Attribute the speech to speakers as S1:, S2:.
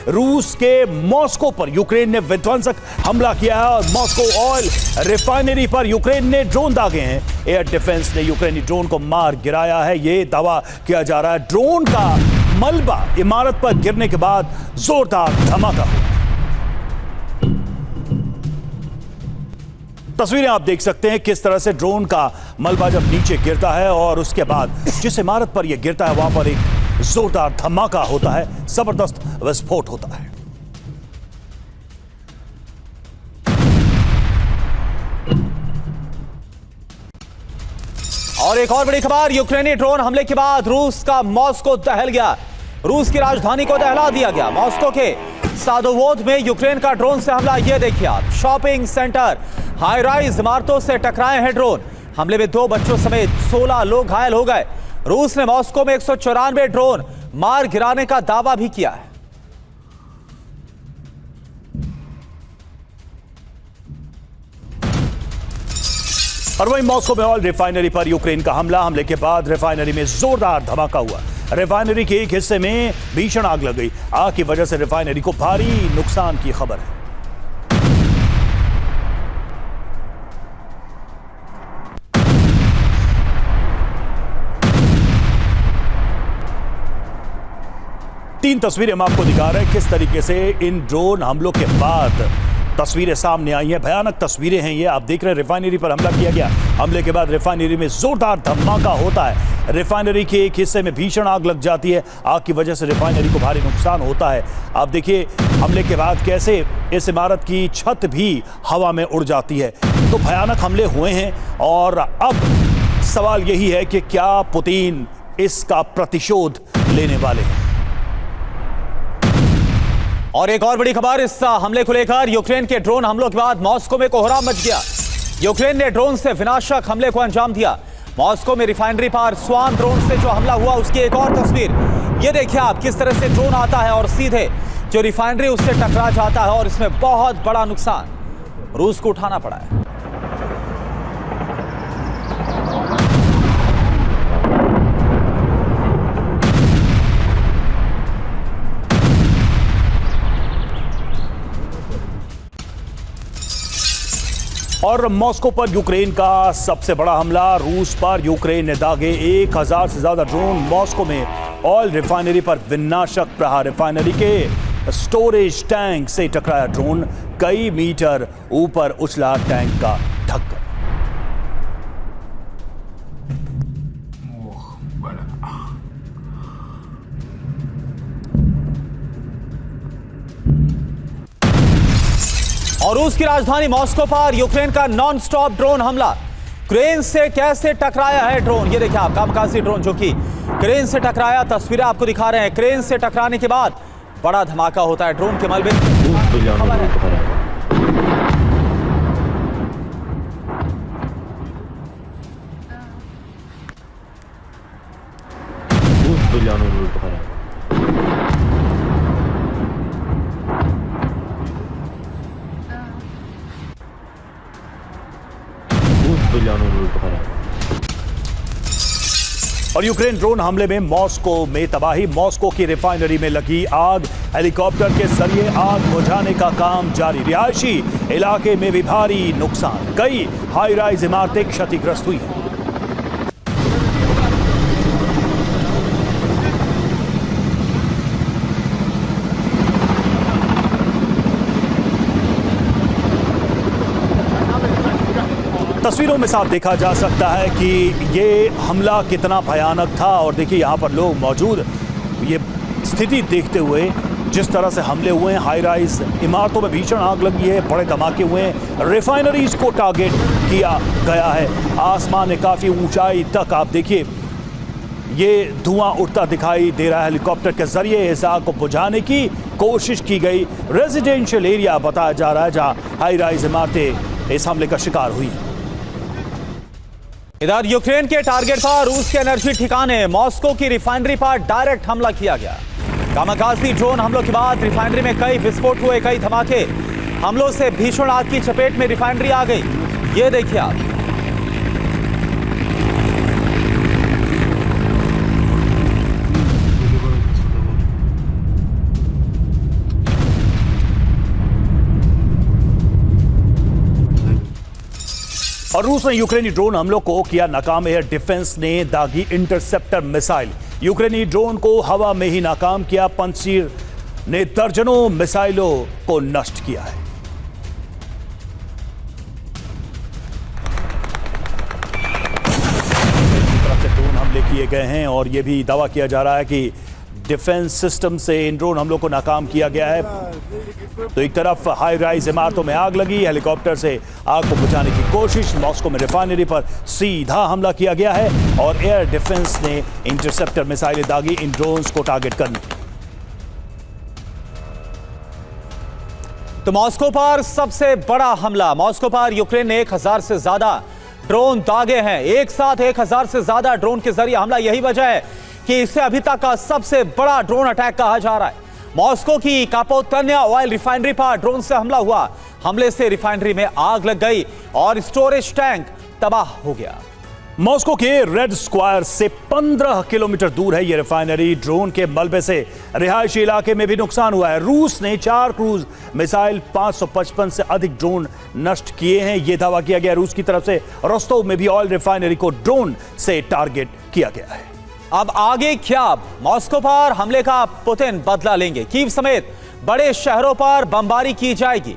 S1: रूस के मॉस्को पर यूक्रेन ने विध्वंसक हमला किया है और मॉस्को ऑयल रिफाइनरी पर यूक्रेन ने ड्रोन दागे हैं। एयर डिफेंस ने यूक्रेनी ड्रोन को मार गिराया है, यह दावा किया जा रहा है। ड्रोन का मलबा इमारत पर गिरने के बाद जोरदार धमाका हुआ। तस्वीरें आप देख सकते हैं किस तरह से ड्रोन का मलबा जब नीचे गिरता है और उसके बाद जिस इमारत पर यह गिरता है वहां पर एक जोरदार धमाका होता है, जबरदस्त विस्फोट होता है।
S2: और एक और बड़ी खबर, यूक्रेनी ड्रोन हमले के बाद रूस का मॉस्को दहल गया। रूस की राजधानी को दहला दिया गया। मॉस्को के सादोवोद में यूक्रेन का ड्रोन से हमला, यह देखिए आप, शॉपिंग सेंटर, हाई राइज इमारतों से टकराए हैं ड्रोन। हमले में 2 बच्चों समेत 16 लोग घायल हो गए। रूस ने मॉस्को में 194 ड्रोन मार गिराने का दावा भी किया है।
S1: और वहीं मॉस्को में ऑयल रिफाइनरी पर यूक्रेन का हमले के बाद रिफाइनरी में जोरदार धमाका हुआ। रिफाइनरी के एक हिस्से में भीषण आग लग गई। आग की वजह से रिफाइनरी को भारी नुकसान की खबर है। तीन तस्वीरें हम आपको दिखा रहे हैं किस तरीके से इन ड्रोन हमलों के बाद तस्वीरें सामने आई हैं। भयानक तस्वीरें हैं ये, आप देख रहे हैं। रिफाइनरी पर हमला किया गया, हमले के बाद रिफाइनरी में जोरदार धमाका होता है। रिफाइनरी के एक हिस्से में भीषण आग लग जाती है। आग की वजह से रिफाइनरी को भारी नुकसान होता है। आप देखिए हमले के बाद कैसे इस इमारत की छत भी हवा में उड़ जाती है। तो भयानक हमले हुए हैं और अब सवाल यही है कि क्या पुतिन इसका प्रतिशोध लेने वाले हैं।
S2: और एक और बड़ी खबर इस हमले को लेकर, यूक्रेन के ड्रोन हमलों के बाद मॉस्को में कोहराम मच गया। यूक्रेन ने ड्रोन से विनाशक हमले को अंजाम दिया। मॉस्को में रिफाइनरी पर स्वान ड्रोन से जो हमला हुआ उसकी एक और तस्वीर, ये देखिए आप, किस तरह से ड्रोन आता है और सीधे जो रिफाइनरी उससे टकरा जाता है और इसमें बहुत बड़ा नुकसान रूस को उठाना पड़ा है।
S1: और मॉस्को पर यूक्रेन का सबसे बड़ा हमला, रूस पर यूक्रेन ने दागे 1000 से ज्यादा ड्रोन। मॉस्को में ऑयल रिफाइनरी पर विनाशक प्रहार। रिफाइनरी के स्टोरेज टैंक से टकराया ड्रोन, कई मीटर ऊपर उछला टैंक का ढक्कन।
S2: और रूस की राजधानी मॉस्को पर यूक्रेन का नॉन स्टॉप ड्रोन हमला। क्रेन से कैसे टकराया है ड्रोन, ये देखिए आप, कामकाजी ड्रोन जो कि क्रेन से टकराया। तस्वीरें आपको दिखा रहे हैं। क्रेन से टकराने के बाद बड़ा धमाका होता है। ड्रोन के मलबे
S1: और यूक्रेन ड्रोन हमले में मॉस्को में तबाही। मॉस्को की रिफाइनरी में लगी आग, हेलीकॉप्टर के जरिए आग बुझाने का काम जारी। रिहायशी इलाके में भी भारी नुकसान, कई हाई राइज इमारतें क्षतिग्रस्त हुई हैं। तस्वीरों में साफ देखा जा सकता है कि ये हमला कितना भयानक था। और देखिए यहाँ पर लोग मौजूद, ये स्थिति देखते हुए जिस तरह से हमले हुए हैं, हाई राइज इमारतों में भीषण आग लगी है, बड़े धमाके हुए हैं, रिफाइनरीज को टारगेट किया गया है। आसमान में काफ़ी ऊंचाई तक आप देखिए ये धुआं उठता दिखाई दे रहा है। हेलीकॉप्टर के जरिए इस आग को बुझाने की कोशिश की गई। रेजिडेंशियल एरिया बताया जा रहा है जहाँ हाई राइज इमारतें इस हमले का शिकार हुई।
S2: इधर यूक्रेन के टारगेट पर रूस के एनर्जी ठिकाने मॉस्को की रिफाइनरी पर डायरेक्ट हमला किया गया। कामाकाजी ड्रोन हमलों के बाद रिफाइनरी में कई विस्फोट हुए, कई धमाके। हमलों से भीषण आग की चपेट में रिफाइनरी आ गई, ये देखिए आप।
S1: और रूस ने यूक्रेनी ड्रोन हमलों को किया नाकाम। एयर डिफेंस ने दागी इंटरसेप्टर मिसाइल। यूक्रेनी ड्रोन को हवा में ही नाकाम किया। पंजशीर ने दर्जनों मिसाइलों को नष्ट किया है। तरफ से ड्रोन हमले किए गए हैं और यह भी दावा किया जा रहा है कि डिफेंस सिस्टम से इन ड्रोन हमलों को नाकाम किया गया है। तो एक तरफ हाई राइज इमारतों में आग लगी, हेलीकॉप्टर से आग को बुझाने की कोशिश। मॉस्को में रिफाइनरी पर सीधा हमला किया गया है और एयर डिफेंस ने इंटरसेप्टर मिसाइलें दागी इन ड्रोन्स को टारगेट करने।
S2: तो मॉस्को पर सबसे बड़ा हमला। मॉस्को पर यूक्रेन ने 1000 से ज्यादा ड्रोन दागे हैं। एक साथ 1000 से ज्यादा ड्रोन के जरिए हमला। यही वजह है कि इसे अभी तक का सबसे बड़ा ड्रोन अटैक कहा जा रहा है। मॉस्को की कापोतन्या ऑयल रिफाइनरी पर ड्रोन से हमला हुआ। हमले से रिफाइनरी में आग लग गई और स्टोरेज टैंक तबाह हो गया।
S1: मॉस्को के रेड स्क्वायर से 15 किलोमीटर दूर है यह रिफाइनरी। ड्रोन के मलबे से रिहायशी इलाके में भी नुकसान हुआ है। रूस ने 4 क्रूज मिसाइल 555 से अधिक ड्रोन नष्ट किए हैं। यह दावा किया गया रूस की तरफ से। रोस्तोव में भी ऑयल रिफाइनरी को ड्रोन से टारगेट किया गया है।
S2: अब आगे क्या? मॉस्को पर हमले का पुतिन बदला लेंगे। कीव समेत बड़े शहरों पर बमबारी की जाएगी।